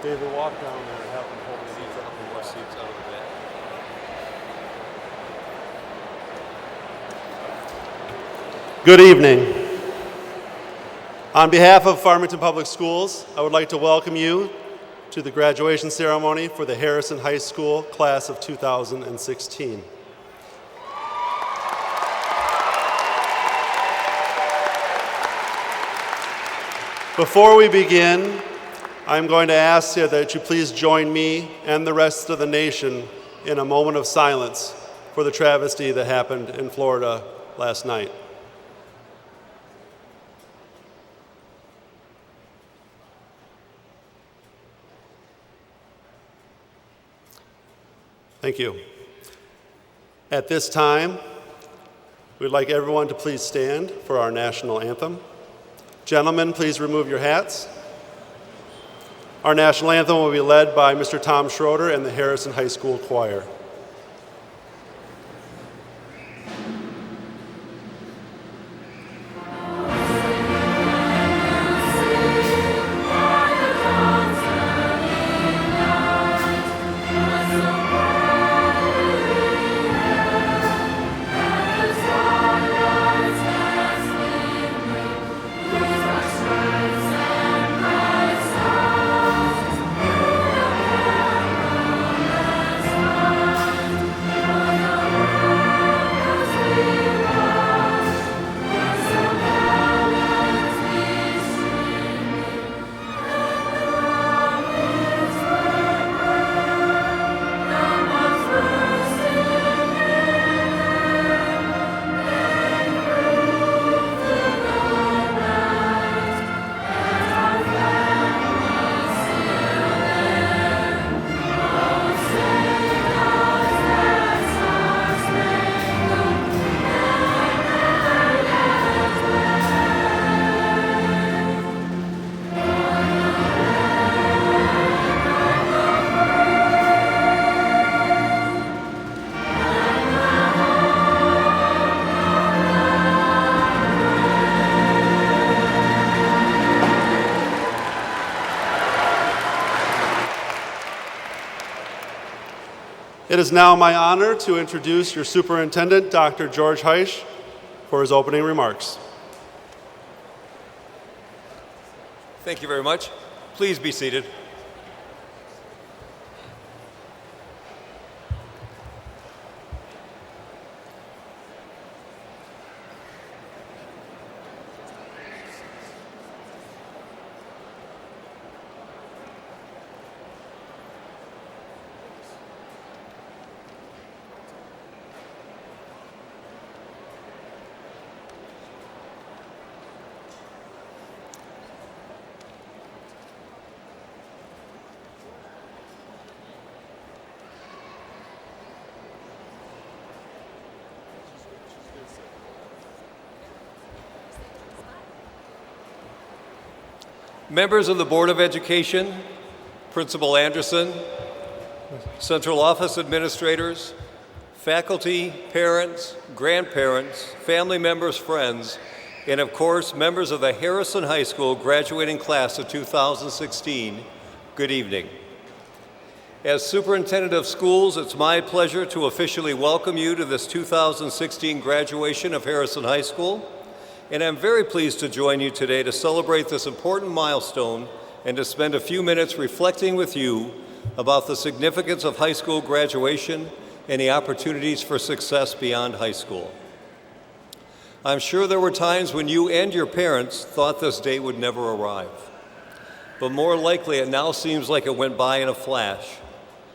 David, walk down there and have them hold the seats up and more seats out of the back. Good evening. On behalf of Farmington Public Schools, I would like to welcome you to the graduation ceremony for the Harrison High School class of 2016. Before we begin, I'm going to ask you that you please join me and the rest of the nation in a moment of silence for the travesty that happened in Florida last night. Thank you. At this time, we'd like everyone to please stand for our national anthem. Gentlemen, please remove your hats. Our national anthem will be led by Mr. Tom Schroeder and the Harrison High School Choir. It is now my honor to introduce your superintendent, Dr. George Heisch, for his opening remarks. Thank you very much. Please be seated. Members of the Board of Education, Principal Anderson, Central Office Administrators, faculty, parents, grandparents, family members, friends, and of course, members of the Harrison High School graduating class of 2016, good evening. As Superintendent of Schools, it's my pleasure to officially welcome you to this 2016 graduation of Harrison High School, and I'm very pleased to join you today to celebrate this important milestone and to spend a few minutes reflecting with you about the significance of high school graduation and the opportunities for success beyond high school. I'm sure there were times when you and your parents thought this day would never arrive, but more likely it now seems like it went by in a flash.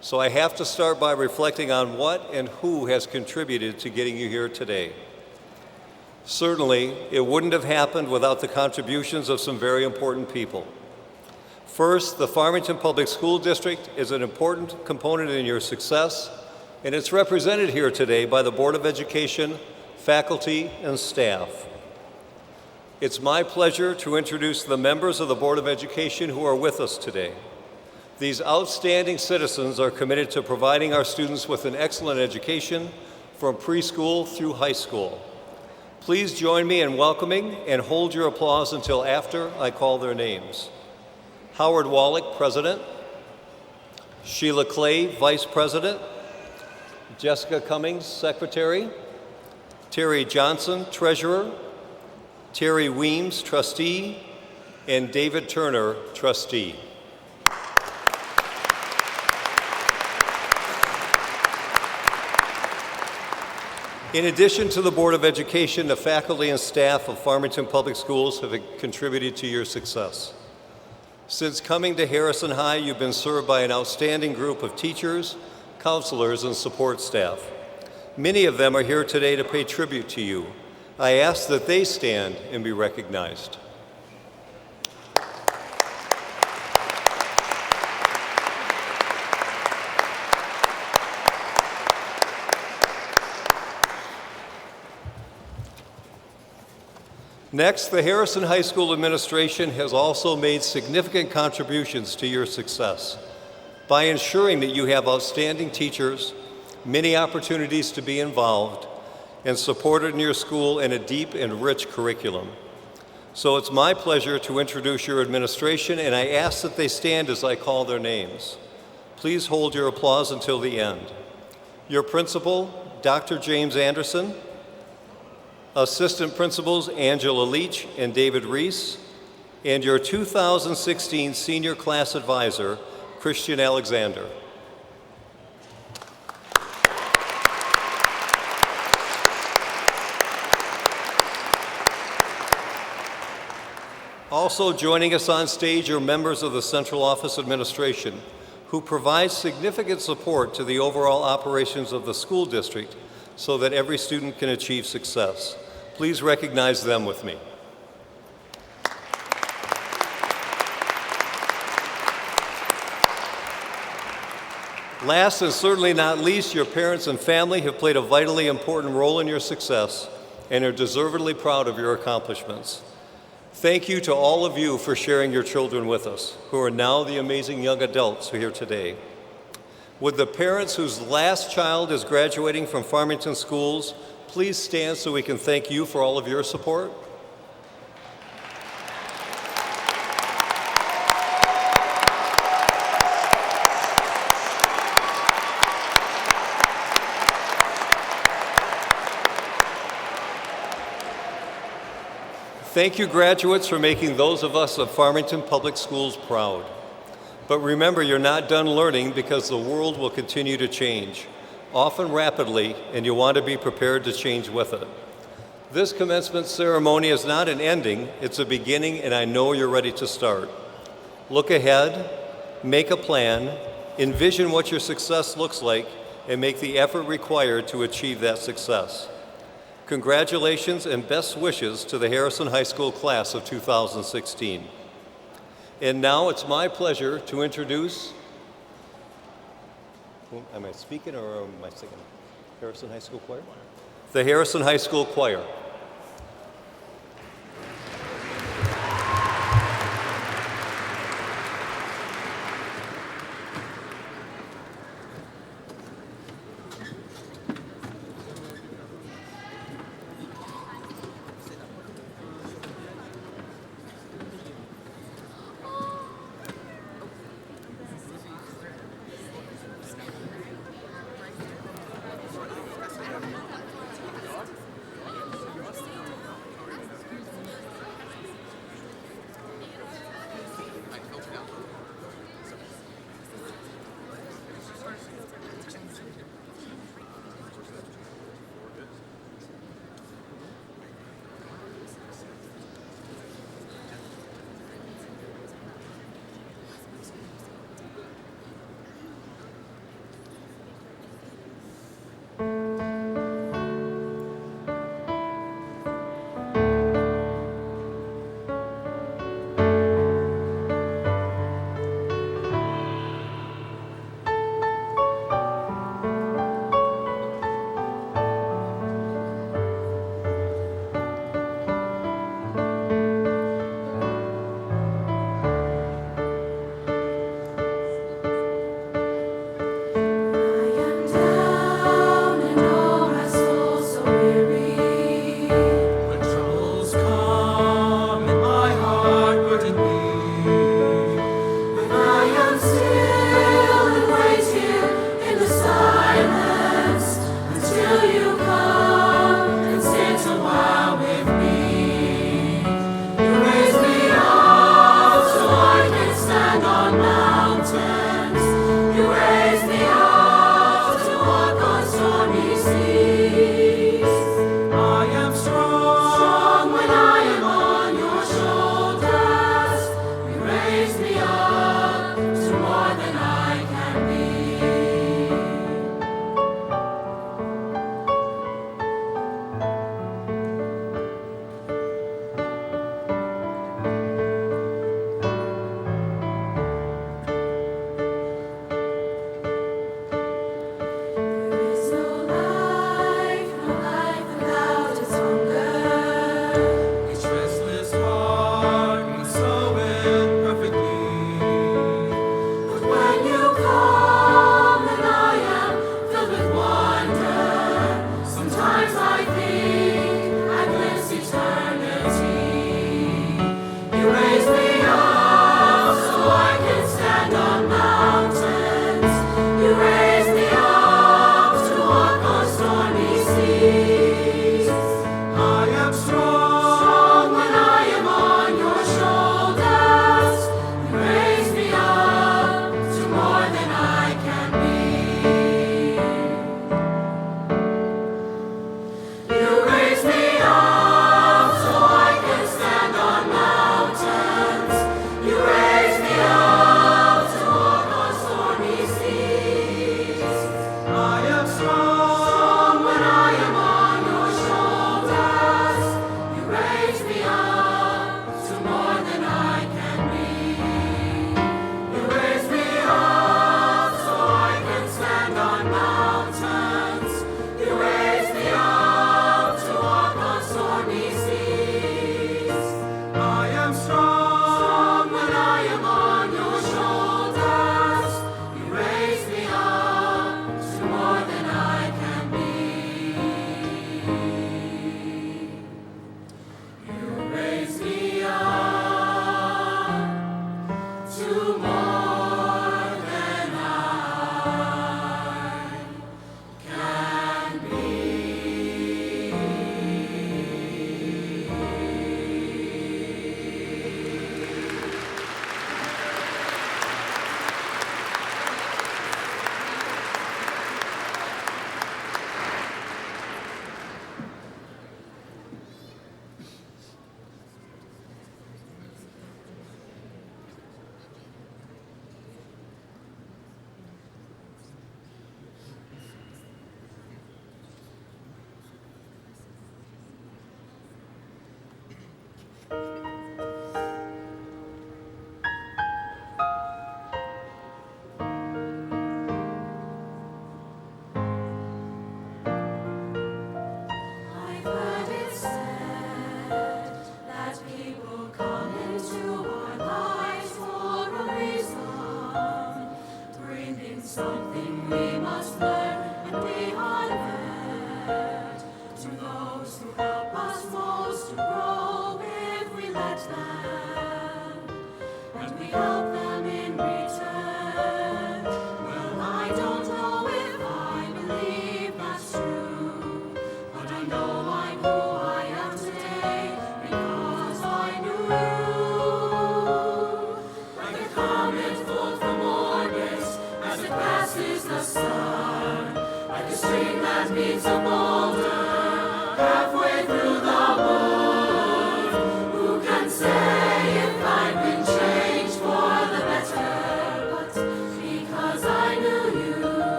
So I have to start by reflecting on what and who has contributed to getting you here today. Certainly, it wouldn't have happened without the contributions of some very important people. First, the Farmington Public School District is an important component in your success, and it's represented here today by the Board of Education, faculty, and staff. It's my pleasure to introduce the members of the Board of Education who are with us today. These outstanding citizens are committed to providing our students with an excellent education from preschool through high school. Please join me in welcoming and hold your applause until after I call their names. Howard Wallach, President. Sheila Clay, Vice President. Jessica Cummings, Secretary. Terry Johnson, Treasurer. Terry Weems, Trustee. And David Turner, Trustee. In addition to the Board of Education, the faculty and staff of Farmington Public Schools have contributed to your success. Since coming to Harrison High, you've been served by an outstanding group of teachers, counselors, and support staff. Many of them are here today to pay tribute to you. I ask that they stand and be recognized. Next, the Harrison High School administration has also made significant contributions to your success by ensuring that you have outstanding teachers, many opportunities to be involved, and supported in your school in a deep and rich curriculum. So it's my pleasure to introduce your administration, and I ask that they stand as I call their names. Please hold your applause until the end. Your principal, Dr. James Anderson. Assistant Principals Angela Leach and David Reese, and your 2016 Senior Class Advisor, Christian Alexander. Also joining us on stage are members of the Central Office Administration, who provide significant support to the overall operations of the school district so that every student can achieve success. Please recognize them with me. Last and certainly not least, your parents and family have played a vitally important role in your success and are deservedly proud of your accomplishments. Thank you to all of you for sharing your children with us, who are now the amazing young adults who are here today. Would the parents whose last child is graduating from Farmington schools please stand so we can thank you for all of your support? Thank you, graduates, for making those of us at Farmington Public Schools proud. But remember, you're not done learning, because the world will continue to change, often rapidly, and you want to be prepared to change with it. This commencement ceremony is not an ending, it's a beginning, and I know you're ready to start. Look ahead, make a plan, envision what your success looks like, and make the effort required to achieve that success. Congratulations and best wishes to the Harrison High School class of 2016. And now it's my pleasure to introduce, am I speaking or am I singing? Harrison High School Choir? The Harrison High School Choir.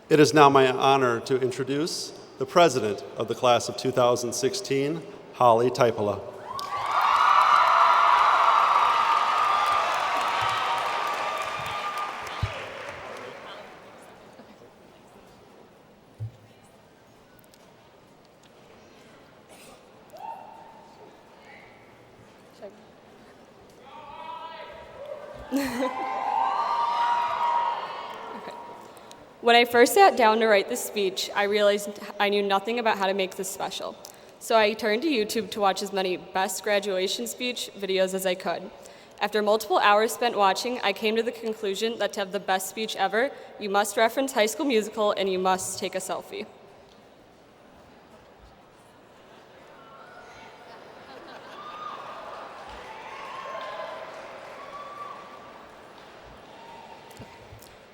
It is now my honor to introduce the president of the class of 2016, Holly Taipola. When I first sat down to write this speech, I realized I knew nothing about how to make this special. So I turned to YouTube to watch as many best graduation speech videos as I could. After multiple hours spent watching, I came to the conclusion that to have the best speech ever, you must reference High School Musical and you must take a selfie.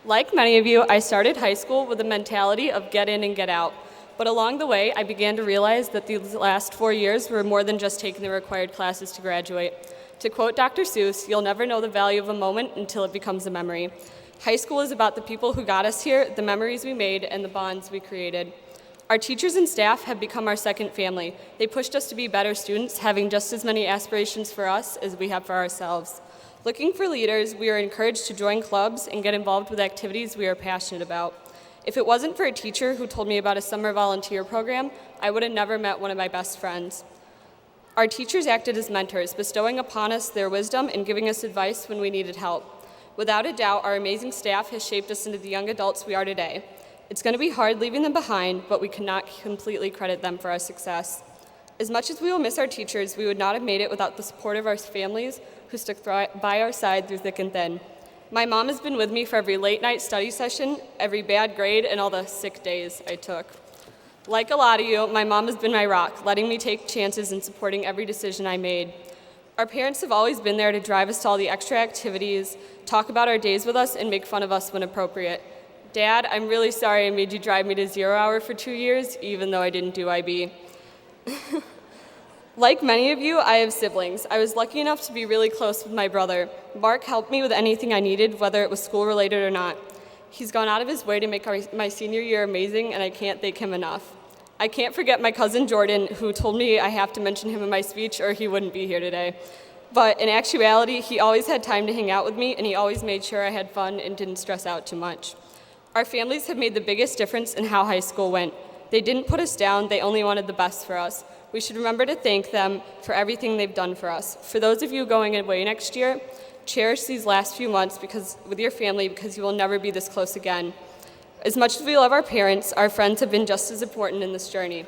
Like many of you, I started high school with a mentality of get in and get out. But along the way, I began to realize that these last 4 years were more than just taking the required classes to graduate. To quote Dr. Seuss, you'll never know the value of a moment until it becomes a memory. High school is about the people who got us here, the memories we made, and the bonds we created. Our teachers and staff have become our second family. They pushed us to be better students, having just as many aspirations for us as we have for ourselves. Looking for leaders, we are encouraged to join clubs and get involved with activities we are passionate about. If it wasn't for a teacher who told me about a summer volunteer program, I would have never met one of my best friends. Our teachers acted as mentors, bestowing upon us their wisdom and giving us advice when we needed help. Without a doubt, our amazing staff has shaped us into the young adults we are today. It's going to be hard leaving them behind, but we cannot completely credit them for our success. As much as we will miss our teachers, we would not have made it without the support of our families who stuck by our side through thick and thin. My mom has been with me for every late night study session, every bad grade, and all the sick days I took. Like a lot of you, my mom has been my rock, letting me take chances and supporting every decision I made. Our parents have always been there to drive us to all the extra activities, talk about our days with us, and make fun of us when appropriate. Dad, I'm really sorry I made you drive me to 0 hour for 2 years, even though I didn't do IB. Like many of you, I have siblings. I was lucky enough to be really close with my brother. Mark helped me with anything I needed, whether it was school-related or not. He's gone out of his way to make my senior year amazing, and I can't thank him enough. I can't forget my cousin Jordan, who told me I have to mention him in my speech or he wouldn't be here today. But in actuality, he always had time to hang out with me, and he always made sure I had fun and didn't stress out too much. Our families have made the biggest difference in how high school went. They didn't put us down, they only wanted the best for us. We should remember to thank them for everything they've done for us. For those of you going away next year, cherish these last few months with your family because you will never be this close again. As much as we love our parents, our friends have been just as important in this journey.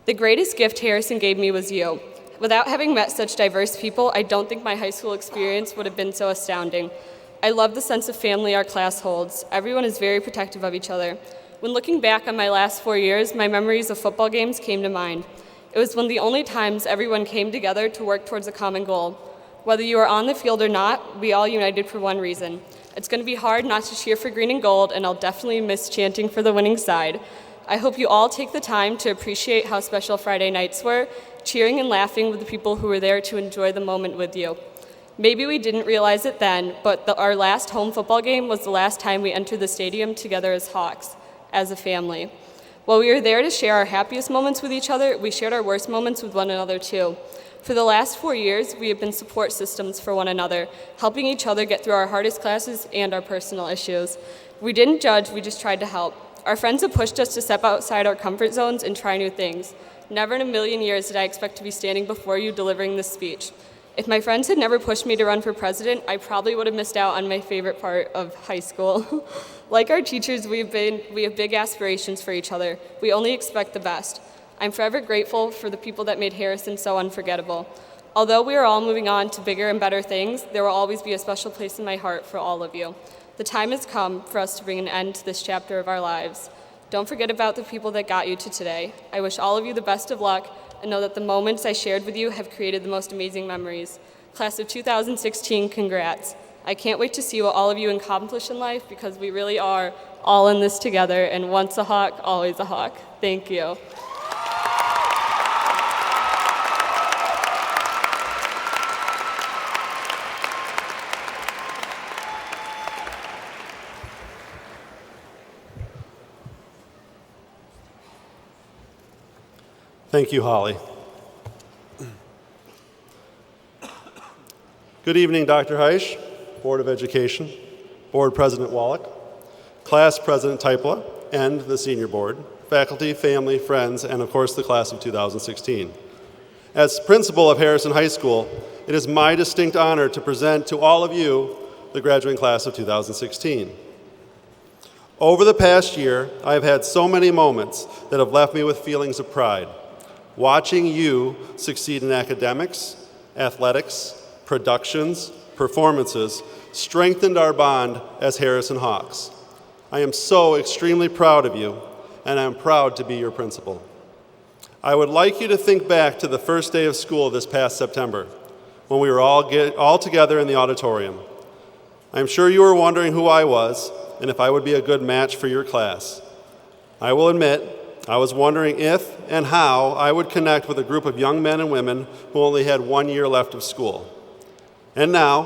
The greatest gift Harrison gave me was you. Without having met such diverse people, I don't think my high school experience would have been so astounding. I love the sense of family our class holds. Everyone is very protective of each other. When looking back on my last 4 years, my memories of football games came to mind. It was one of the only times everyone came together to work towards a common goal. Whether you are on the field or not, we all united for one reason. It's going to be hard not to cheer for green and gold, and I'll definitely miss chanting for the winning side. I hope you all take the time to appreciate how special Friday nights were, cheering and laughing with the people who were there to enjoy the moment with you. Maybe we didn't realize it then, but our last home football game was the last time we entered the stadium together as Hawks, as a family. While we were there to share our happiest moments with each other, we shared our worst moments with one another too. For the last 4 years, we have been support systems for one another, helping each other get through our hardest classes and our personal issues. We didn't judge, we just tried to help. Our friends have pushed us to step outside our comfort zones and try new things. Never in a million years did I expect to be standing before you delivering this speech. If my friends had never pushed me to run for president, I probably would have missed out on my favorite part of high school. Like our teachers, we have big aspirations for each other. We only expect the best. I'm forever grateful for the people that made Harrison so unforgettable. Although we are all moving on to bigger and better things, there will always be a special place in my heart for all of you. The time has come for us to bring an end to this chapter of our lives. Don't forget about the people that got you to today. I wish all of you the best of luck and know that the moments I shared with you have created the most amazing memories. Class of 2016, congrats. I can't wait to see what all of you accomplish in life because we really are all in this together, and once a Hawk, always a Hawk. Thank you. Thank you, Holly. Good evening, Dr. Heisch, Board of Education, Board President Wallach, Class President Teipla, and the Senior Board, faculty, family, friends, and of course the class of 2016. As principal of Harrison High School, it is my distinct honor to present to all of you the graduating class of 2016. Over the past year, I have had so many moments that have left me with feelings of pride. Watching you succeed in academics, athletics, productions, performances, strengthened our bond as Harrison Hawks. I am so extremely proud of you, and I am proud to be your principal. I would like you to think back to the first day of school this past September, when we were all together in the auditorium. I'm sure you were wondering who I was and if I would be a good match for your class. I will admit, I was wondering if and how I would connect with a group of young men and women who only had 1 year left of school. And now,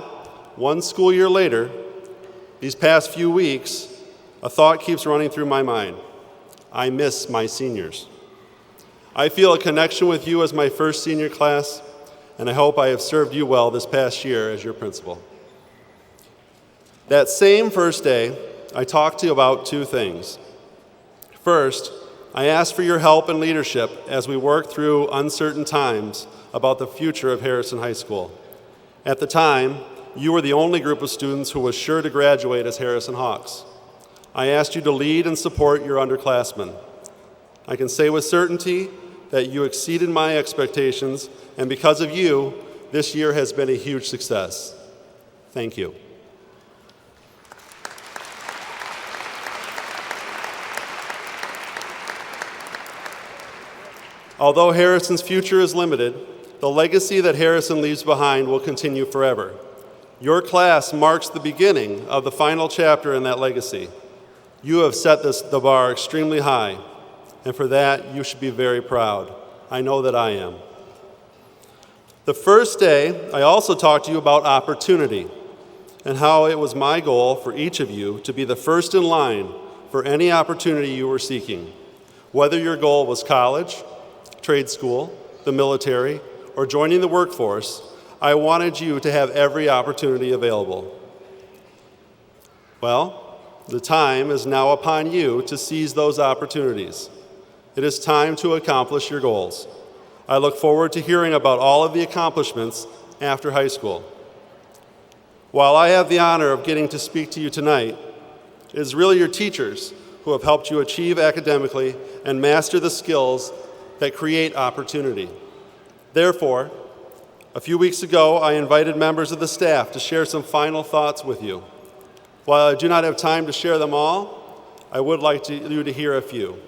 1 school year later, these past few weeks, a thought keeps running through my mind. I miss my seniors. I feel a connection with you as my first senior class, and I hope I have served you well this past year as your principal. That same first day, I talked to you about 2 things. First, I asked for your help and leadership as we work through uncertain times about the future of Harrison High School. At the time, you were the only group of students who was sure to graduate as Harrison Hawks. I asked you to lead and support your underclassmen. I can say with certainty that you exceeded my expectations, and because of you, this year has been a huge success. Thank you. Although Harrison's future is limited, the legacy that Harrison leaves behind will continue forever. Your class marks the beginning of the final chapter in that legacy. You have set the bar extremely high, and for that, you should be very proud. I know that I am. The first day, I also talked to you about opportunity and how it was my goal for each of you to be the first in line for any opportunity you were seeking. Whether your goal was college, trade school, the military, or joining the workforce, I wanted you to have every opportunity available. Well, the time is now upon you to seize those opportunities. It is time to accomplish your goals. I look forward to hearing about all of the accomplishments after high school. While I have the honor of getting to speak to you tonight, it is really your teachers who have helped you achieve academically and master the skills that create opportunity. Therefore, a few weeks ago, I invited members of the staff to share some final thoughts with you. While I do not have time to share them all, I would like you to hear a few.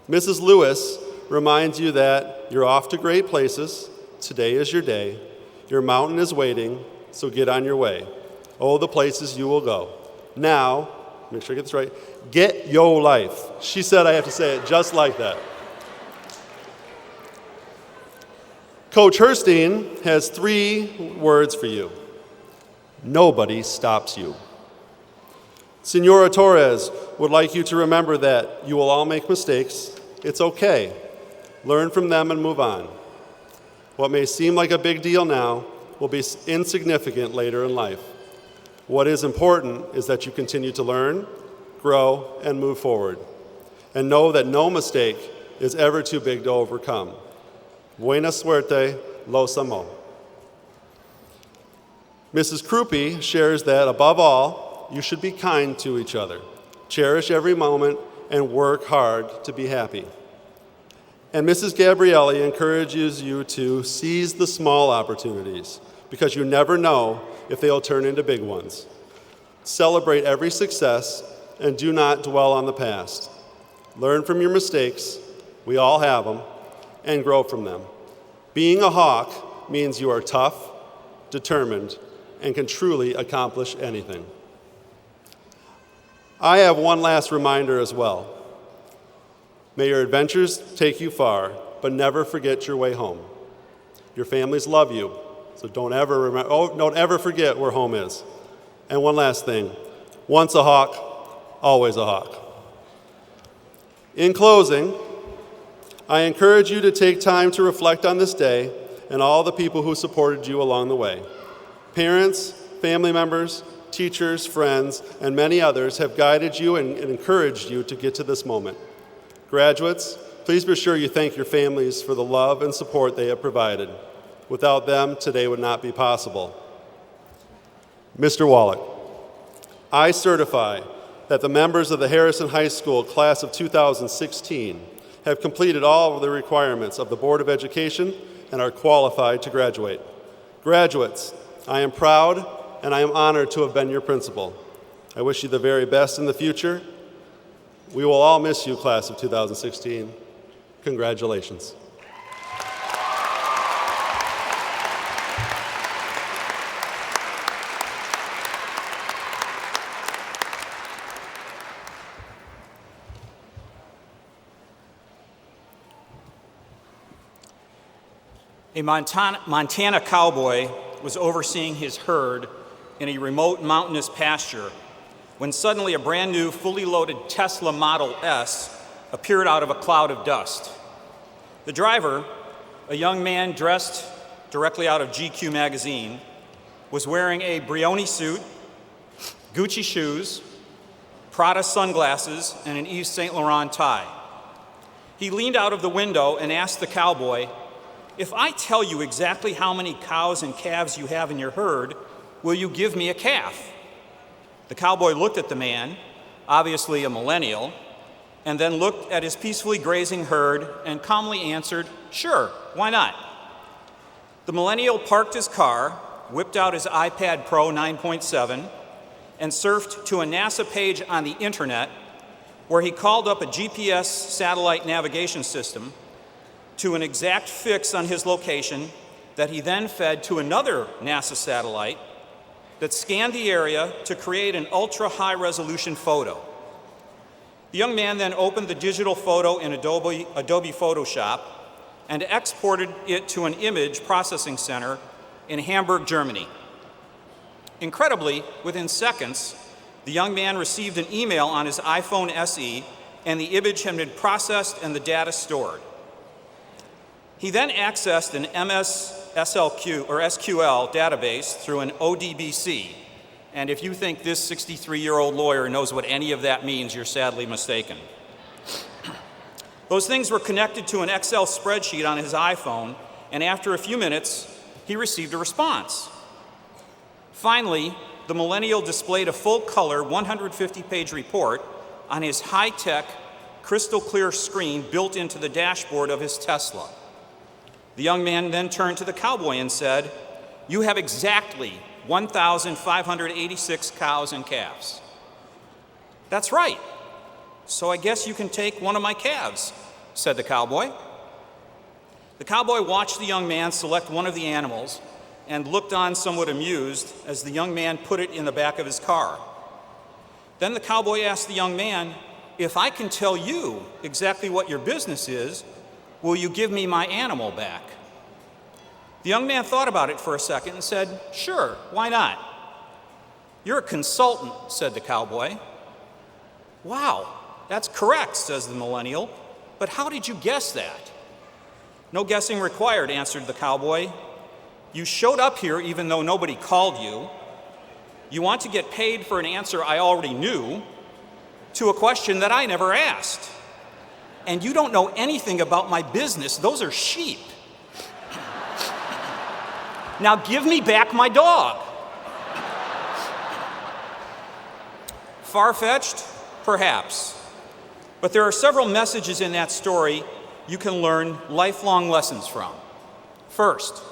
Mrs. Lewis reminds you that you're off to great places. Today is your day. Your mountain is waiting, so get on your way. Oh, the places you will go. Now, make sure I get this right, get yo life. She said I have to say it just like that. Coach Herstein has 3 words for you. Nobody stops you. Senora Torres would like you to remember that you will all make mistakes. It's okay. Learn from them and move on. What may seem like a big deal now will be insignificant later in life. What is important is that you continue to learn, grow, and move forward. And know that no mistake is ever too big to overcome. Buena suerte, los amo. Mrs. Krupe shares that, above all, you should be kind to each other, cherish every moment, and work hard to be happy. And Mrs. Gabrielli encourages you to seize the small opportunities, because you never know if they'll turn into big ones. Celebrate every success and do not dwell on the past. Learn from your mistakes, we all have them, and grow from them. Being a Hawk means you are tough, determined, and can truly accomplish anything. I have one last reminder as well. May your adventures take you far, but never forget your way home. Your families love you, so don't ever forget where home is. And one last thing, once a Hawk, always a Hawk. In closing, I encourage you to take time to reflect on this day and all the people who supported you along the way. Parents, family members, teachers, friends, and many others have guided you and encouraged you to get to this moment. Graduates, please be sure you thank your families for the love and support they have provided. Without them, today would not be possible. Mr. Wallach, I certify that the members of the Harrison High School class of 2016 have completed all of the requirements of the Board of Education and are qualified to graduate. Graduates, I am proud and I am honored to have been your principal. I wish you the very best in the future. We will all miss you, class of 2016. Congratulations. A Montana cowboy was overseeing his herd in a remote mountainous pasture when suddenly a brand new, fully loaded Tesla Model S appeared out of a cloud of dust. The driver, a young man dressed directly out of GQ magazine, was wearing a Brioni suit, Gucci shoes, Prada sunglasses, and an Yves Saint Laurent tie. He leaned out of the window and asked the cowboy, "If I tell you exactly how many cows and calves you have in your herd, will you give me a calf?" The cowboy looked at the man, obviously a millennial, and then looked at his peacefully grazing herd and calmly answered, "Sure, why not?" The millennial parked his car, whipped out his iPad Pro 9.7, and surfed to a NASA page on the internet where he called up a GPS satellite navigation system to an exact fix on his location that he then fed to another NASA satellite that scanned the area to create an ultra-high resolution photo. The young man then opened the digital photo in Adobe Photoshop and exported it to an image processing center in Hamburg, Germany. Incredibly, within seconds, the young man received an email on his iPhone SE and the image had been processed and the data stored. He then accessed an SQL database through an ODBC. And if you think this 63-year-old lawyer knows what any of that means, you're sadly mistaken. Those things were connected to an Excel spreadsheet on his iPhone, and after a few minutes, he received a response. Finally, the millennial displayed a full-color 150-page report on his high-tech, crystal-clear screen built into the dashboard of his Tesla. The young man then turned to the cowboy and said, "You have exactly 1,586 cows and calves." "That's right. So I guess you can take one of my calves," said the cowboy. The cowboy watched the young man select one of the animals and looked on somewhat amused as the young man put it in the back of his car. Then the cowboy asked the young man, "If I can tell you exactly what your business is, will you give me my animal back?" The young man thought about it for a second and said, "Sure, why not?" "You're a consultant," said the cowboy. "Wow, that's correct," says the millennial, "but how did you guess that?" "No guessing required," answered the cowboy. "You showed up here even though nobody called you. You want to get paid for an answer I already knew to a question that I never asked. And you don't know anything about my business. Those are sheep. Now give me back my dog." Far-fetched? Perhaps. But there are several messages in that story you can learn lifelong lessons from. First,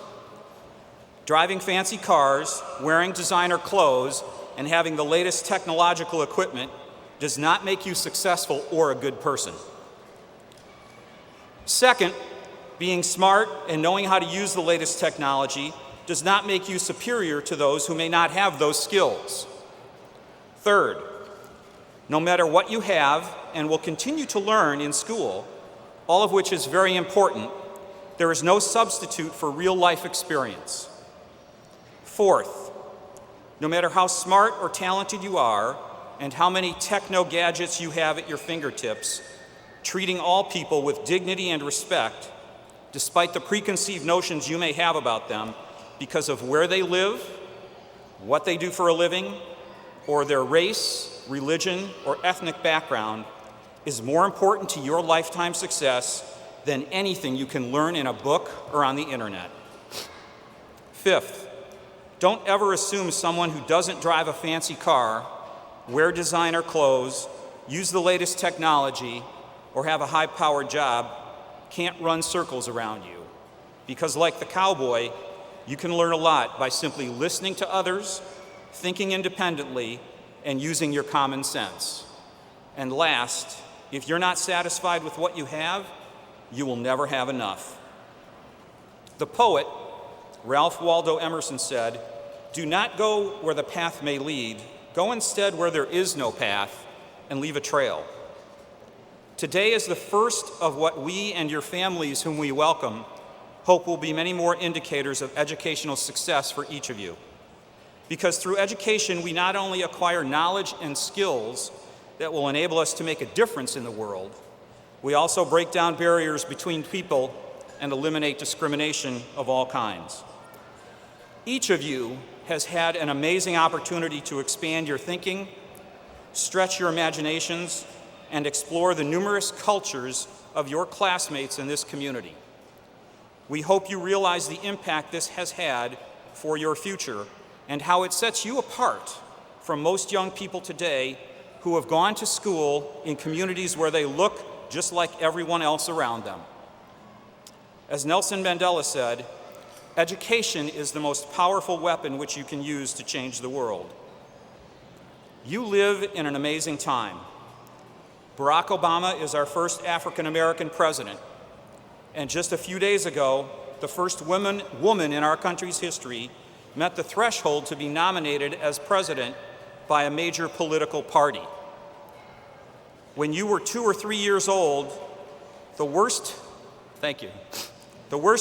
driving fancy cars, wearing designer clothes, and having the latest technological equipment does not make you successful or a good person. Second, being smart and knowing how to use the latest technology does not make you superior to those who may not have those skills. Third, no matter what you have and will continue to learn in school, all of which is very important, there is no substitute for real-life experience. Fourth, no matter how smart or talented you are and how many techno gadgets you have at your fingertips, treating all people with dignity and respect, despite the preconceived notions you may have about them because of where they live, what they do for a living, or their race, religion, or ethnic background, is more important to your lifetime success than anything you can learn in a book or on the internet. Fifth, don't ever assume someone who doesn't drive a fancy car, wear designer clothes, use the latest technology, or have a high-powered job can't run circles around you. Because like the cowboy, you can learn a lot by simply listening to others, thinking independently, and using your common sense. And last, if you're not satisfied with what you have, you will never have enough. The poet, Ralph Waldo Emerson, said, "Do not go where the path may lead. Go instead where there is no path and leave a trail." Today is the first of what we and your families whom we welcome hope will be many more indicators of educational success for each of you. Because through education, we not only acquire knowledge and skills that will enable us to make a difference in the world, we also break down barriers between people and eliminate discrimination of all kinds. Each of you has had an amazing opportunity to expand your thinking, stretch your imaginations, and explore the numerous cultures of your classmates in this community. We hope you realize the impact this has had for your future and how it sets you apart from most young people today who have gone to school in communities where they look just like everyone else around them. As Nelson Mandela said, education is the most powerful weapon which you can use to change the world. You live in an amazing time. Barack Obama is our first African American president, and just a few days ago, the first woman in our country's history met the threshold to be nominated as president by a major political party. When you were 2 or 3 years old, the worst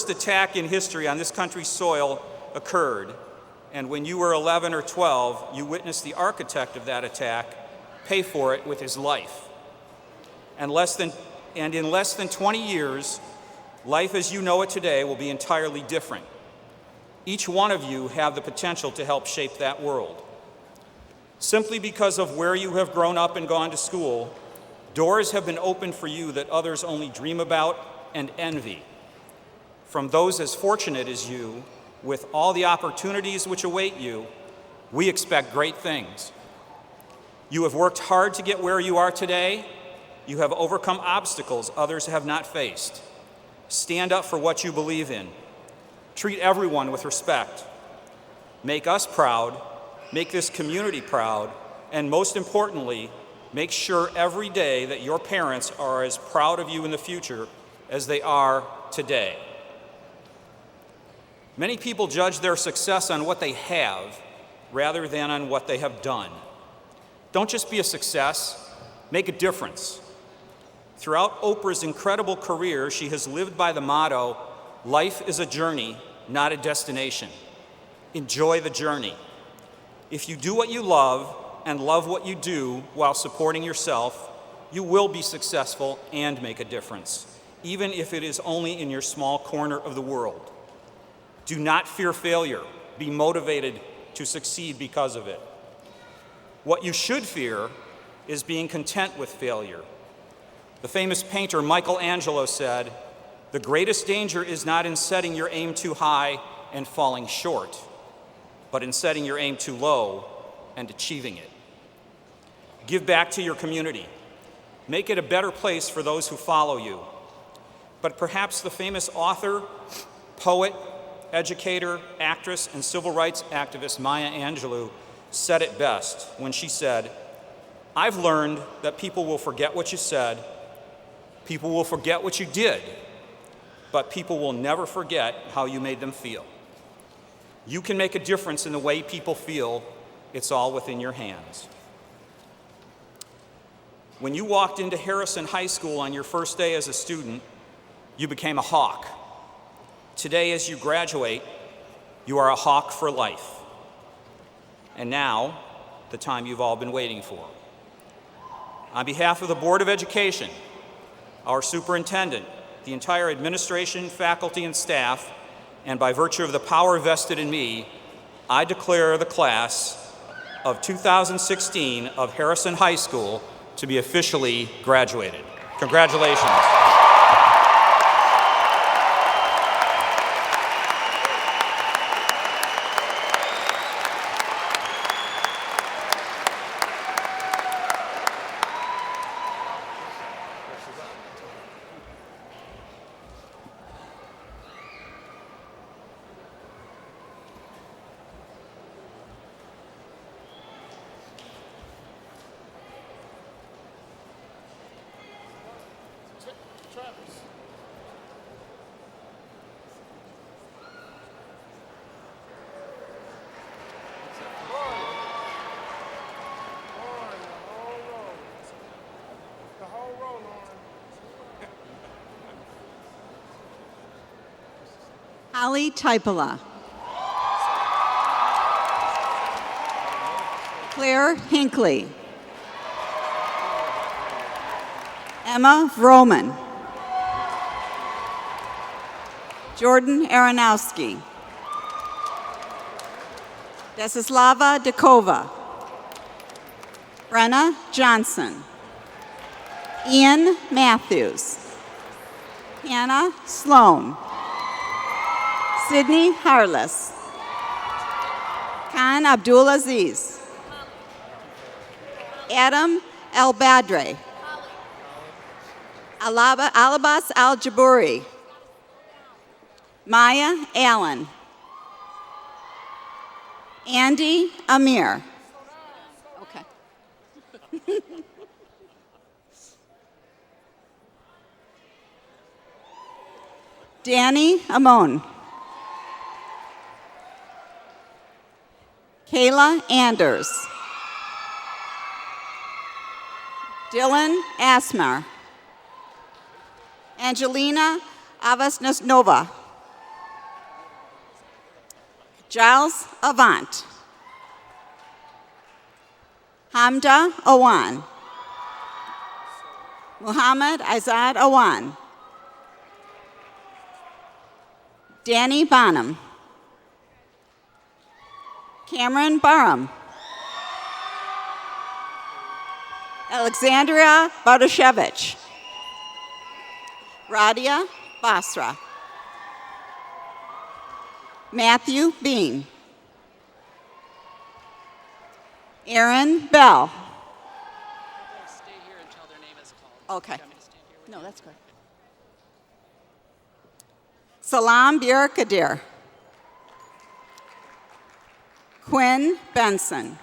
attack in history on this country's soil occurred, and when you were 11 or 12, you witnessed the architect of that attack pay for it with his life. And in less than 20 years, life as you know it today will be entirely different. Each one of you have the potential to help shape that world. Simply because of where you have grown up and gone to school, doors have been opened for you that others only dream about and envy. From those as fortunate as you, with all the opportunities which await you, we expect great things. You have worked hard to get where you are today. You have overcome obstacles others have not faced. Stand up for what you believe in. Treat everyone with respect. Make us proud, make this community proud, and most importantly, make sure every day that your parents are as proud of you in the future as they are today. Many people judge their success on what they have rather than on what they have done. Don't just be a success, make a difference. Throughout Oprah's incredible career, she has lived by the motto, "Life is a journey, not a destination." Enjoy the journey. If you do what you love and love what you do while supporting yourself, you will be successful and make a difference, even if it is only in your small corner of the world. Do not fear failure. Be motivated to succeed because of it. What you should fear is being content with failure. The famous painter Michelangelo said, "The greatest danger is not in setting your aim too high and falling short, but in setting your aim too low and achieving it." Give back to your community. Make it a better place for those who follow you. But perhaps the famous author, poet, educator, actress, and civil rights activist Maya Angelou said it best when she said, "I've learned that people will forget what you said, people will forget what you did, but people will never forget how you made them feel." You can make a difference in the way people feel. It's all within your hands. When you walked into Harrison High School on your first day as a student, you became a hawk. Today, as you graduate, you are a hawk for life. And now, the time you've all been waiting for. On behalf of the Board of Education, our superintendent, the entire administration, faculty, and staff, and by virtue of the power vested in me, I declare the class of 2016 of Harrison High School to be officially graduated. Congratulations. Ali Typala. Claire Hinckley. Emma Vroman. Jordan Aronowski. Desislava Dekova. Brenna Johnson. Ian Matthews. Hannah Sloan. Sydney Harless. Khan Abdulaziz. Adam El Badre. Alabas Al Jabouri. Maya Allen. Andy Amir. Okay. Danny Amon. Kayla Anders. Dylan Asmar. Angelina Avasnova. Giles Avant. Hamda Awan. Muhammad Izad Awan. Danny Bonham. Cameron Barham. Alexandria Bartoshevich. Radia Basra. Matthew Bean. Aaron Bell. Stay here until their name is called. Okay. Do you want me to stand here with No, you? that's good. Salam Bir-Kadir. Quinn Benson.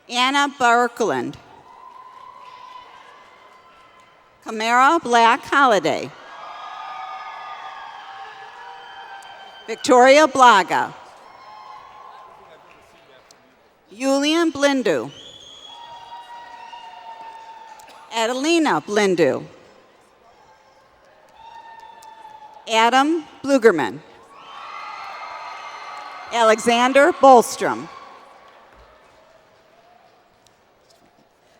Anna Berkeland. Camara Black Holiday. Victoria Blaga. Julian Blindu. Adelina Blindu. Adam Blugerman. Alexander Bolstrom.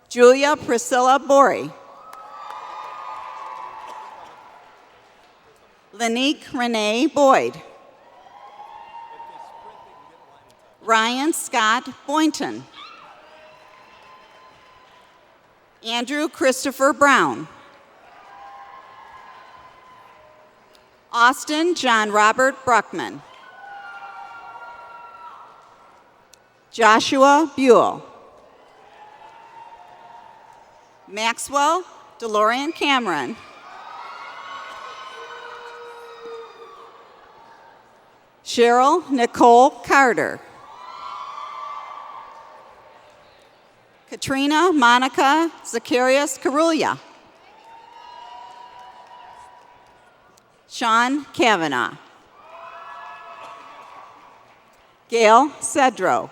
Julia Priscilla Bori. Lanique Renee Boyd. Ryan Scott Boynton. Andrew Christopher Brown. Austin John Robert Bruckman. Joshua Buell. Maxwell DeLorean Cameron. Cheryl Nicole Carter. Katrina Monica Zacharias Carulia. Sean Kavanaugh. Gail Cedro.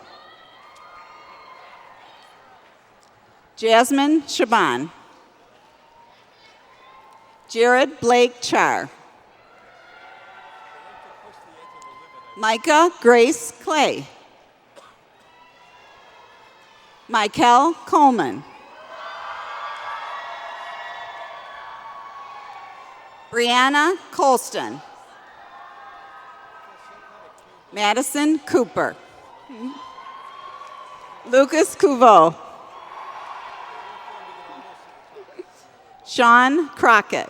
Jasmine Shaban. Jared Blake Char. Micah Grace Clay. Michael Coleman. Brianna Colston. Madison Cooper. Lucas Couveau. Sean Crockett.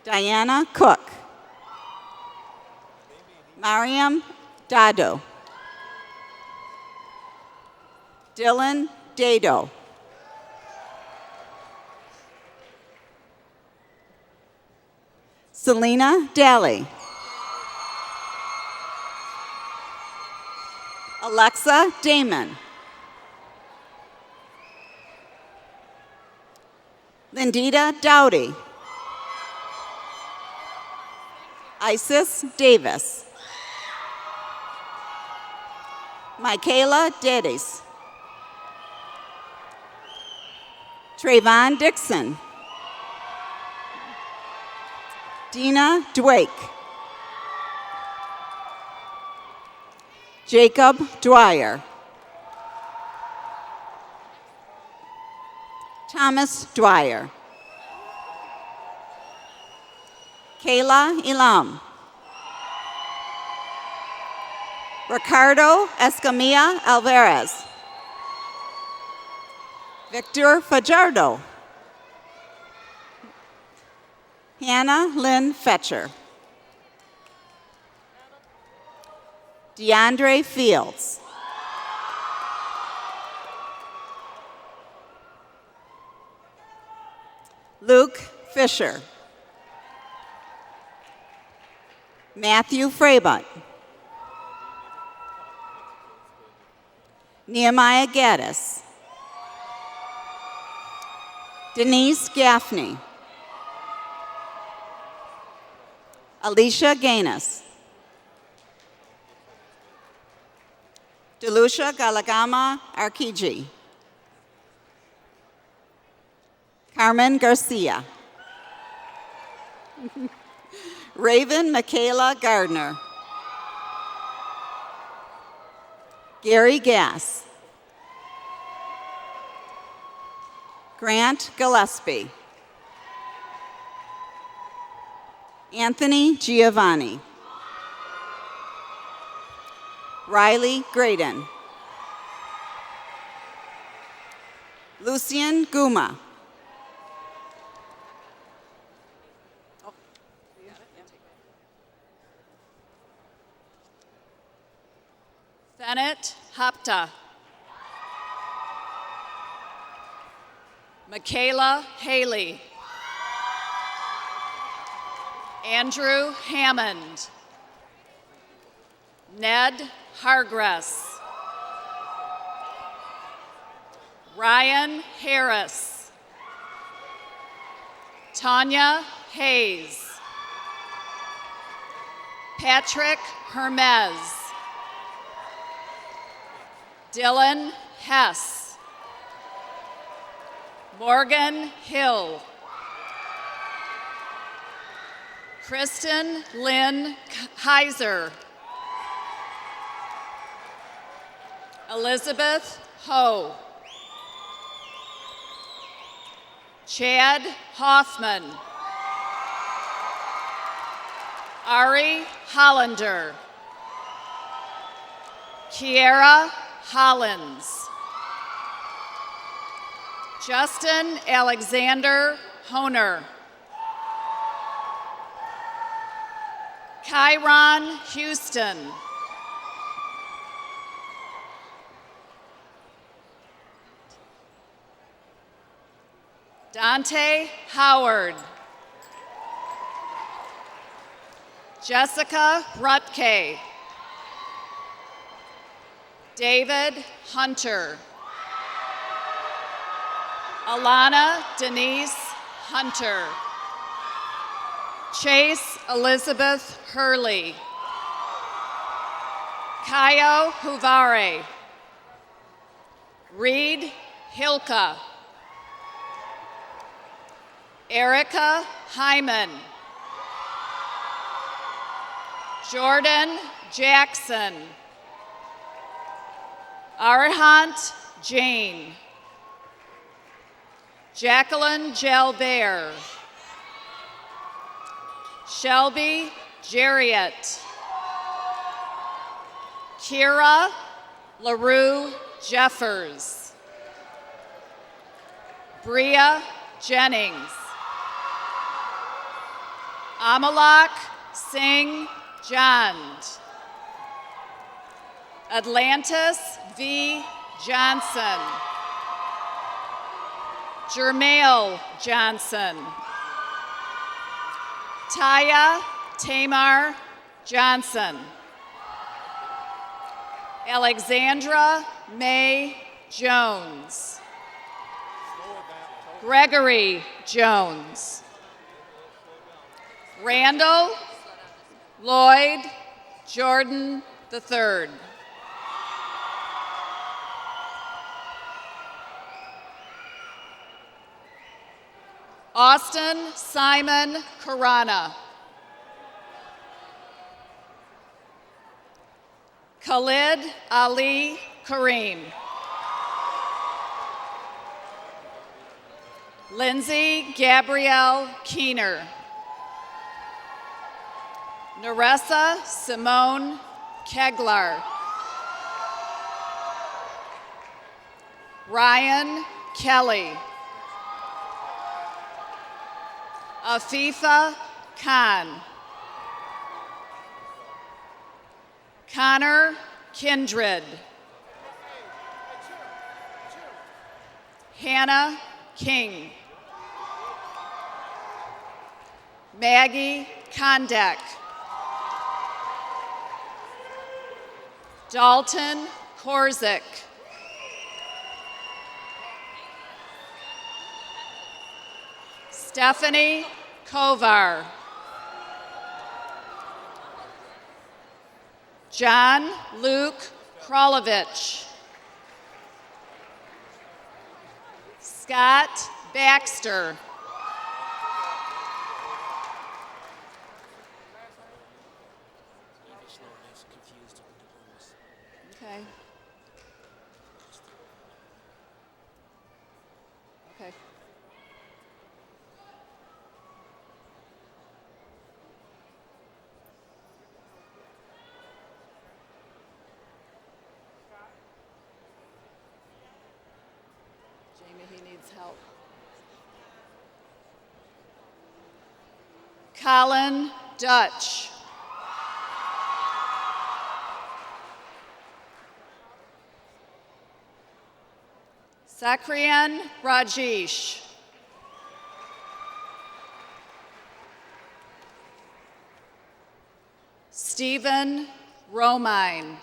Diana Cook. Mariam Dado. Dylan Dado. Selena Daly. Alexa Damon. Lindita Dowdy. Isis Davis. Michaela Dedis. Trayvon Dixon. Dina Dwake. Jacob Dwyer. Thomas Dwyer. Kayla Elam. Ricardo Escamilla Alvarez. Victor Fajardo. Hannah Lynn Fetcher. DeAndre Fields. Luke Fisher. Matthew Freybutt. Nehemiah Gaddis. Denise Gaffney. Alicia Gaines. Delucia Galagama Arkiji. Carmen Garcia. Raven Michaela Gardner. Gary Gass. Grant Gillespie. Anthony Giovanni. Riley Graydon. Lucian Guma. Bennett Hapta. Michaela Haley. Andrew Hammond. Ned Hargress. Ryan Harris. Tanya Hayes. Patrick Hermez. Dylan Hess. Morgan Hill. Kristen Lynn Heiser. Elizabeth Ho. Chad Hoffman. Ari Hollander. Kiera Hollins. Justin Alexander Honer. Kyron Houston. Dante Howard. Jessica Rutke. David Hunter. Alana Denise Hunter. Chase Elizabeth Hurley. Kayo Huvare. Reed Hilka. Erica Hyman. Jordan Jackson. Arhant Jane. Jacqueline Gelbear. Shelby Jarriott. Kira LaRue Jeffers. Bria Jennings. Amalak Singh Jand. Atlantis V. Johnson. Jermail Johnson. Taya Tamar Johnson. Alexandra May Jones. Gregory Jones. Randall Lloyd Jordan III. Austin Simon Karana. Khalid Ali Kareem. Lindsay Gabrielle Keener. Naressa Simone Keglar. Ryan Kelly. Afifa Khan. Connor Kindred. Hannah King. Maggie Kondek. Dalton Korzik. Stephanie Kovar. John Luke Krolovich. Scott Baxter. Okay. Okay. Jamie, he needs help. Colin Dutch. Sakrian Rajesh. Stephen Romine.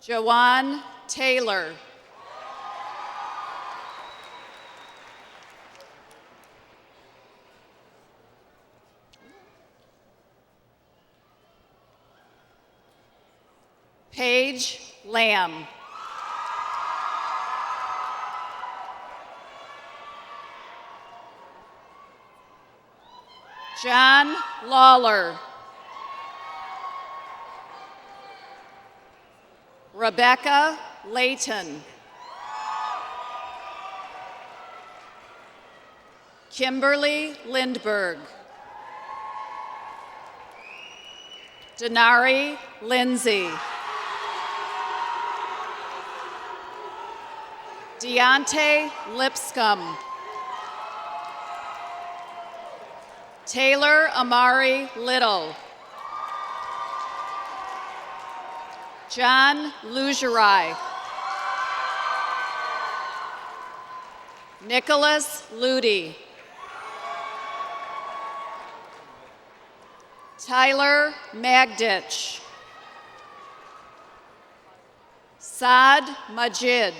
Joanne Taylor. Paige Lamb. John Lawler. Rebecca Layton. Kimberly Lindberg. Denari Lindsay. Deontay Lipscomb. Taylor Amari Little. John Lugerai. Nicholas Ludi. Tyler Magditch. Saad Majid.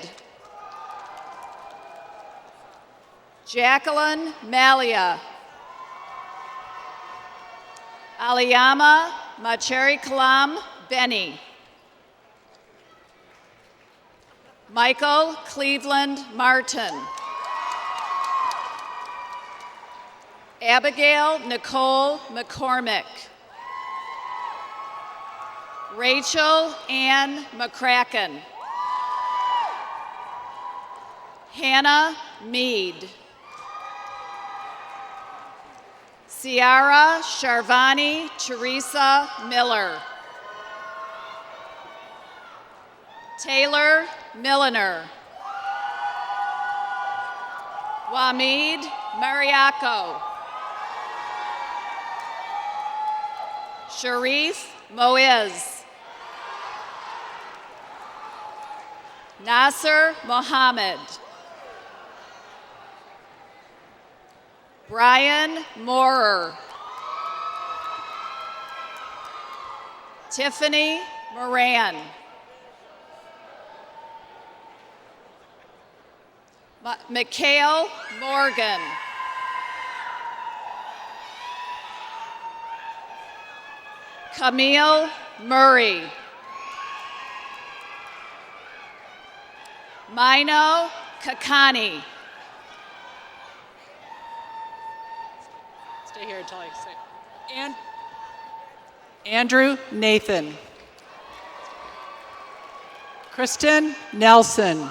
Jacqueline Malia. Aliyama Macheri Kalam Benny. Michael Cleveland Martin. Abigail Nicole McCormick. Rachel Ann McCracken. Hannah Mead. Ciara Sharvani Teresa Miller. Taylor Milliner. Wamid Mariaco. Sharif Moiz. Nasser Mohammed. Brian Moorer. Tiffany Moran. Mikhail Morgan. Camille Murray. Mino Kakani. Stay here until I say. Andrew Nathan. Kristen Nelson.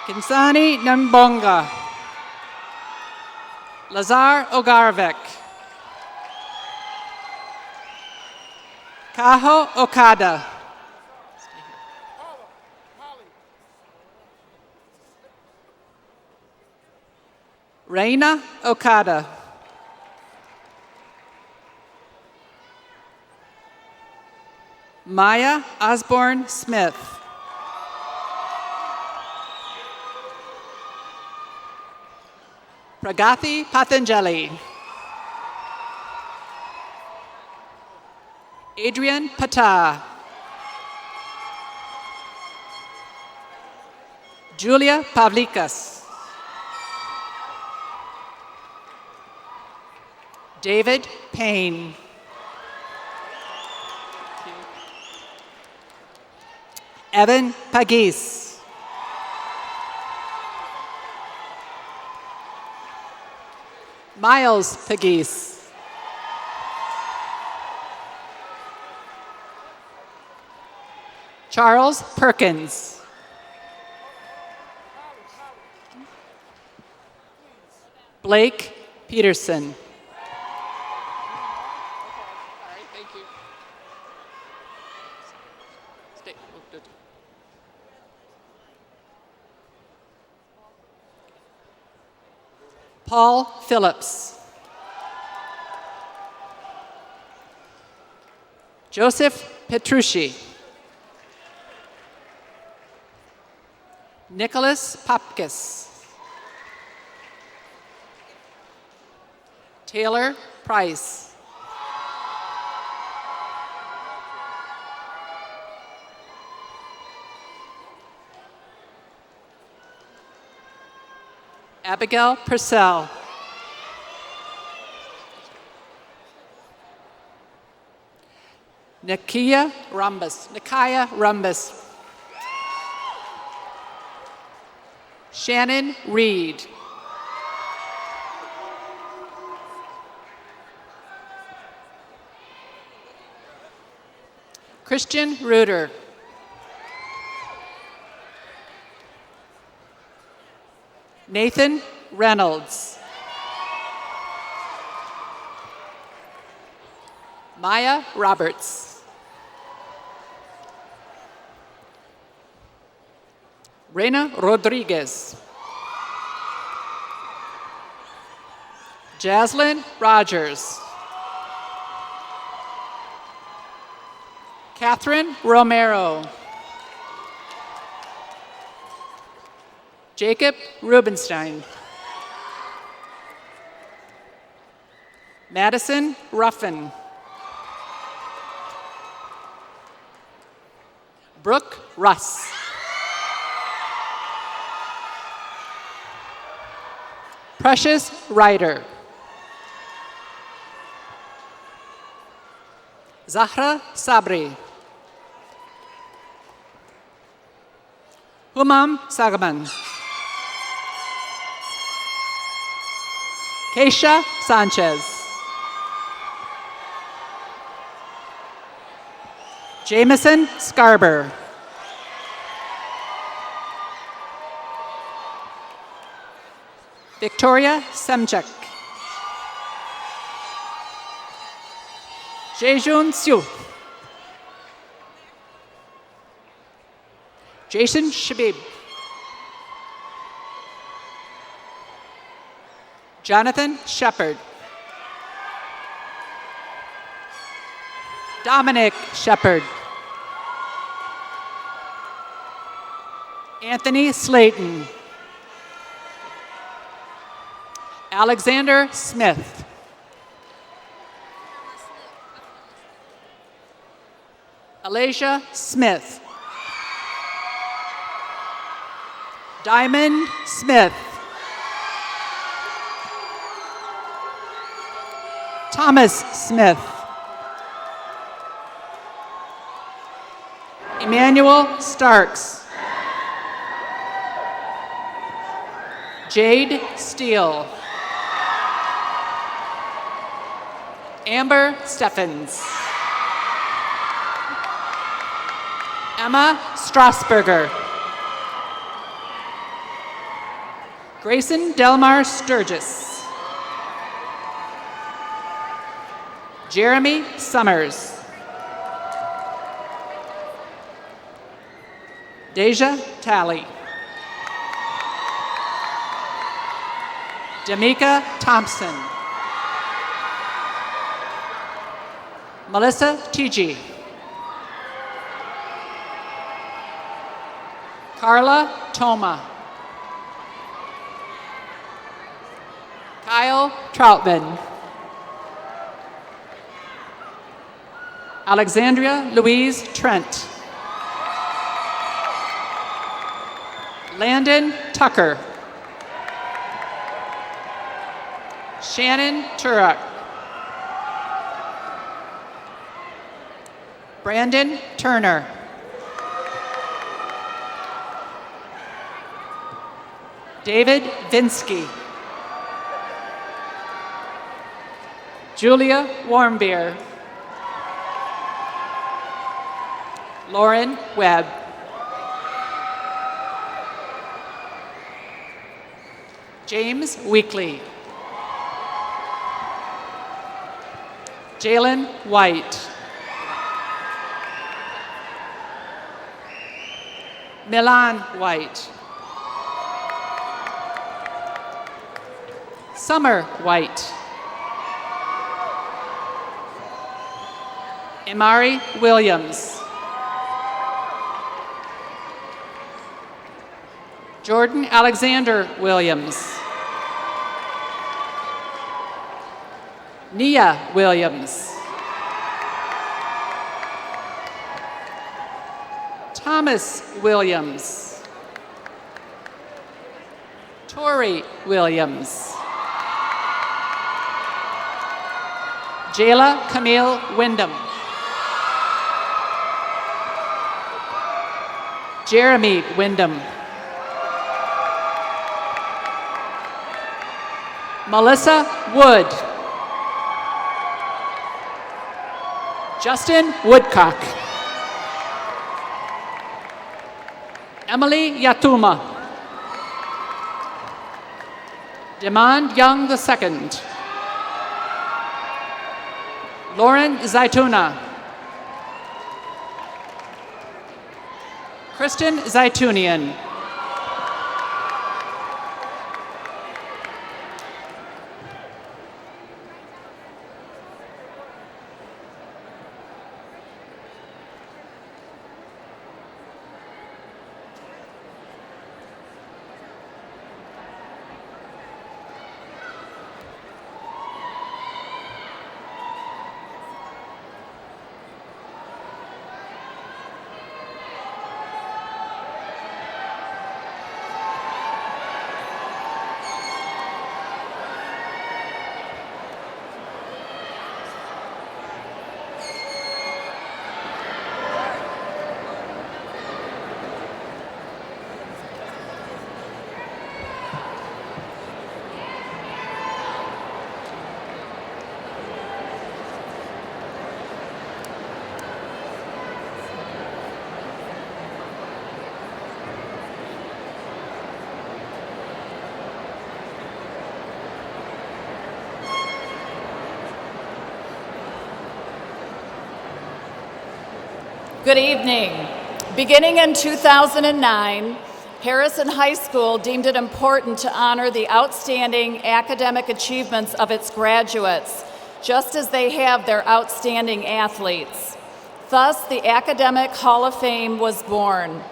Kinsani Nambonga. Lazar Ogaravec. Kaho Okada. Reina Okada. Maya Osborne Smith. Pragathi Pathanjali. Adrian Pata. Julia Pavlikas. David Payne. Evan Pagis. Miles Pagis. Charles Perkins. Blake Peterson. All right, thank you. Stay. Oh, good. Paul Phillips. Joseph Petrucci. Nicholas Popkis. Taylor Price. Abigail Purcell. Nikaya Rumbus. Shannon Reed. Christian Reuter. Nathan Reynolds. Maya Roberts. Reina Rodriguez. Jaslyn Rogers. Catherine Romero. Jacob Rubenstein. Madison Ruffin. Brooke Russ. Precious Ryder. Zahra Sabri. Humam Sagaman. Keisha Sanchez. Jameson Scarber. Victoria Semchuk. Jejun Siu. Jason Shabib. Jonathan Shepard. Dominic Shepard. Anthony Slayton. Alexander Smith. Alasia Smith. Diamond Smith. Thomas Smith. Emmanuel Starks. Jade Steele. Amber Steffens. Emma Strasburger. Grayson Delmar Sturgis. Jeremy Summers. Deja Talley. Damika Thompson. Melissa Tiji. Carla Toma. Kyle Troutman. Alexandria Louise Trent. Landon Tucker. Shannon Turok. Brandon Turner. David Vinsky. Julia Warmbier. Lauren Webb. James Weekly. Jalen White. Milan White. Summer White. Imari Williams. Jordan Alexander Williams. Nia Williams. Thomas Williams. Tori Williams. Jayla Camille Wyndham. Jeremy Wyndham. Melissa Wood. Justin Woodcock. Emily Yatuma. Demand Young II. Lauren Zaituna. Kristen Zaitunian. Good evening. Beginning in 2009, Harrison High School deemed it important to honor the outstanding academic achievements of its graduates, just as they have their outstanding athletes. Thus, the Academic Hall of Fame was born.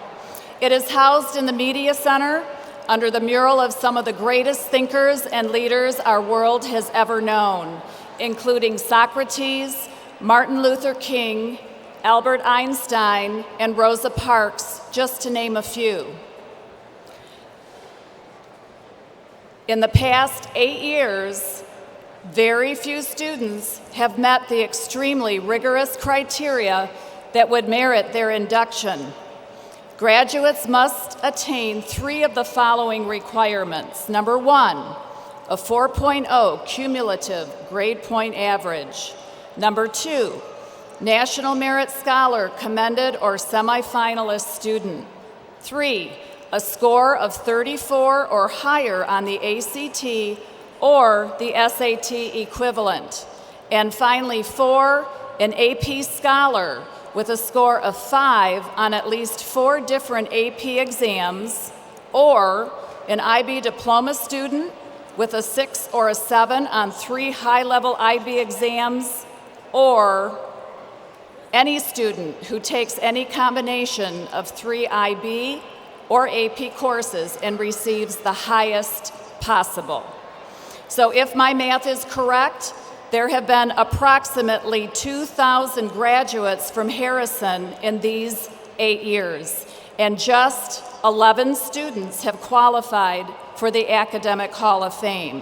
It is housed in the Media Center under the mural of some of the greatest thinkers and leaders our world has ever known, including Socrates, Martin Luther King, Albert Einstein, and Rosa Parks, just to name a few. In the past 8 years, very few students have met the extremely rigorous criteria that would merit their induction. Graduates must attain 3 of the following requirements. Number 1, a 4.0 cumulative grade point average. Number 2, National Merit Scholar, commended, or semifinalist student. 3, a score of 34 or higher on the ACT or the SAT equivalent. And finally, 4, an AP Scholar with a score of 5 on at least 4 different AP exams, or an IB diploma student with a 6 or a 7 on 3 high-level IB exams, or any student who takes any combination of 3 IB or AP courses and receives the highest possible. So if my math is correct, there have been approximately 2,000 graduates from Harrison in these 8 years, and just 11 students have qualified for the Academic Hall of Fame.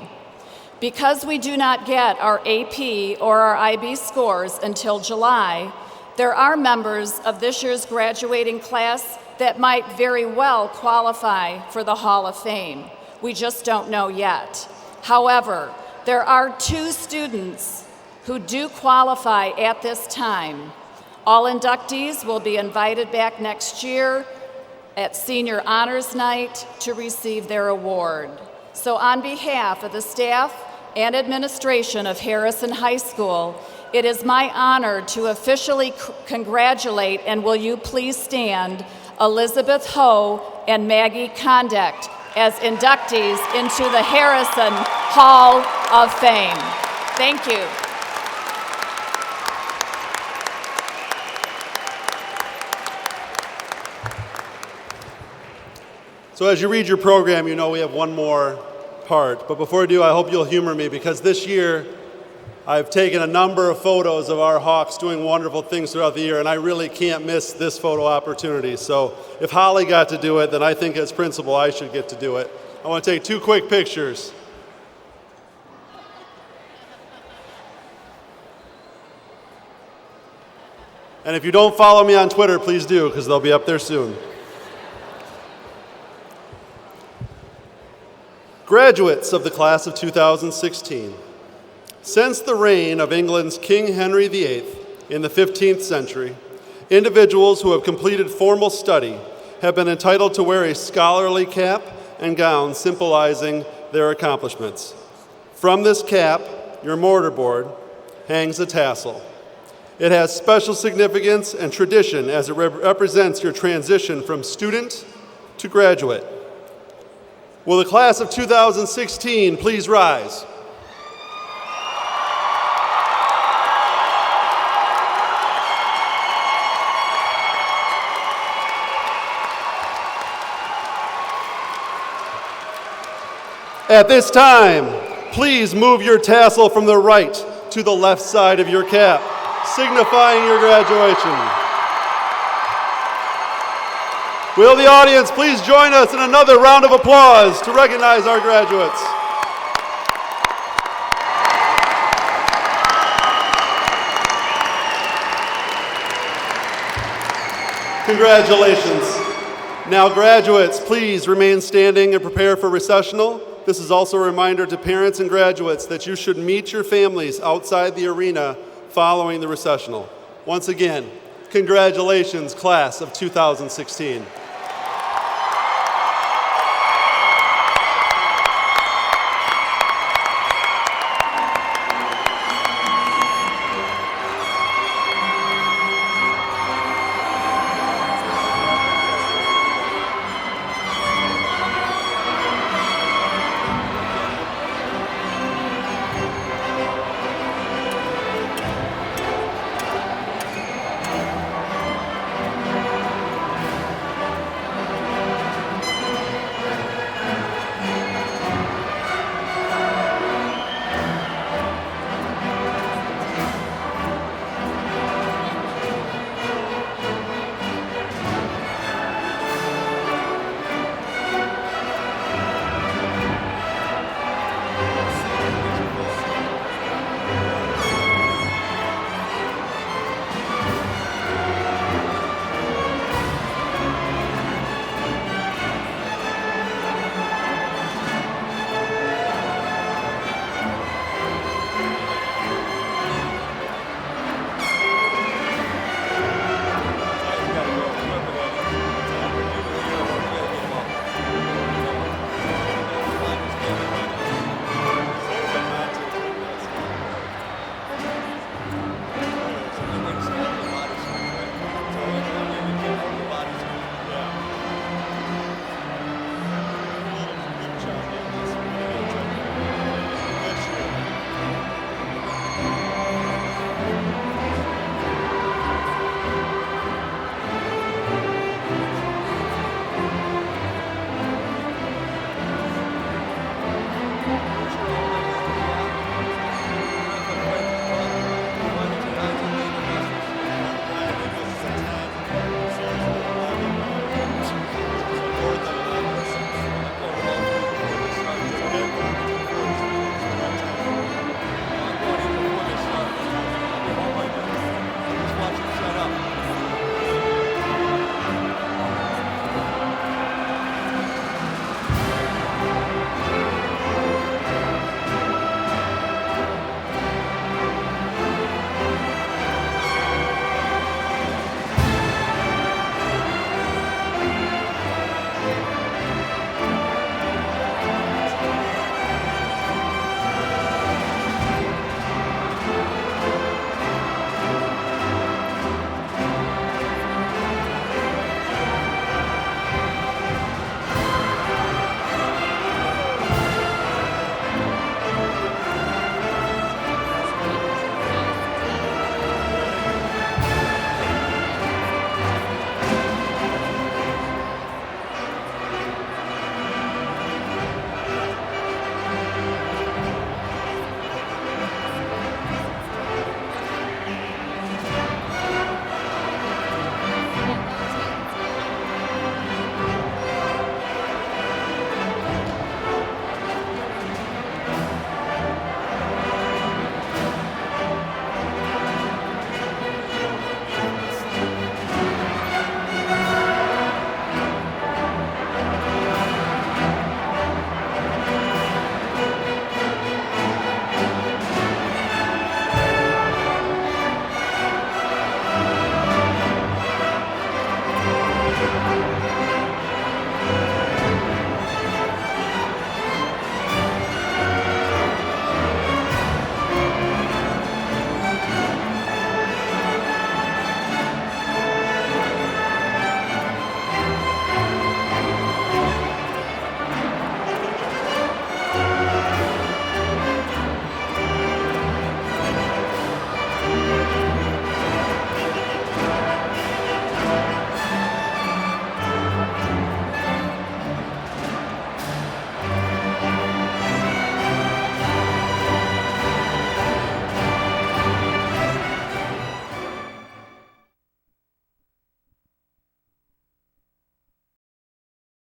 Because we do not get our AP or our IB scores until July, there are members of this year's graduating class that might very well qualify for the Hall of Fame. We just don't know yet. However, there are 2 students who do qualify at this time. All inductees will be invited back next year at Senior Honors Night to receive their award. So on behalf of the staff and administration of Harrison High School, it is my honor to officially congratulate, and will you please stand, Elizabeth Ho and Maggie Conduct as inductees into the Harrison Hall of Fame. Thank you. So as you read your program, you know we have one more part. But before I do, I hope you'll humor me, because this year I've taken a number of photos of our Hawks doing wonderful things throughout the year, and I really can't miss this photo opportunity. So if Holly got to do it, then I think as principal I should get to do it. I want to take 2 quick pictures. And if you don't follow me on Twitter, please do, because they'll be up there soon. Graduates of the class of 2016. Since the reign of England's King Henry VIII in the 15th century, individuals who have completed formal study have been entitled to wear a scholarly cap and gown symbolizing their accomplishments. From this cap, your mortarboard, hangs a tassel. It has special significance and tradition as it represents your transition from student to graduate. Will the class of 2016 please rise? At this time, please move your tassel from the right to the left side of your cap, signifying your graduation. Will the audience please join us in another round of applause to recognize our graduates? Congratulations. Now, graduates, please remain standing and prepare for recessional. This is also a reminder to parents and graduates that you should meet your families outside the arena following the recessional. Once again, congratulations, class of 2016.